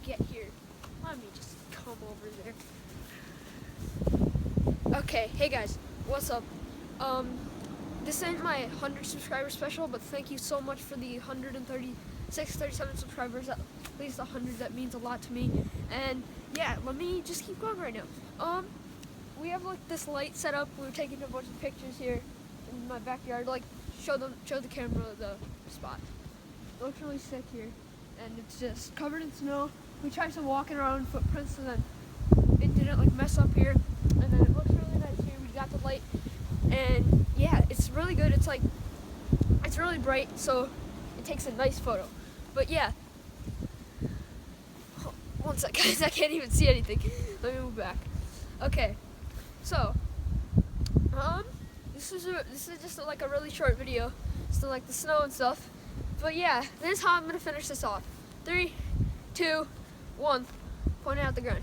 get here. Let me just come over there. Okay, hey guys, what's up? This ain't my 100 subscriber special, but thank you so much for the 136, 37 subscribers. At least 100, that means a lot to me. And yeah, let me just keep going right now. We have like this light set up. We were taking a bunch of pictures here in my backyard. Like show the camera the spot. It looks really sick here, and it's just covered in snow. We tried to walk in our own footprints, and then it didn't like mess up here. And then it looks really nice here. We got the light, and yeah, it's really good. It's like it's really bright, so it takes a nice photo. But yeah, one sec, guys. I can't even see anything. Let me move back. Okay, so this is just like a really short video, still like the snow and stuff. But yeah, this is how I'm gonna finish this off. 3, 2, 1. Point out the ground.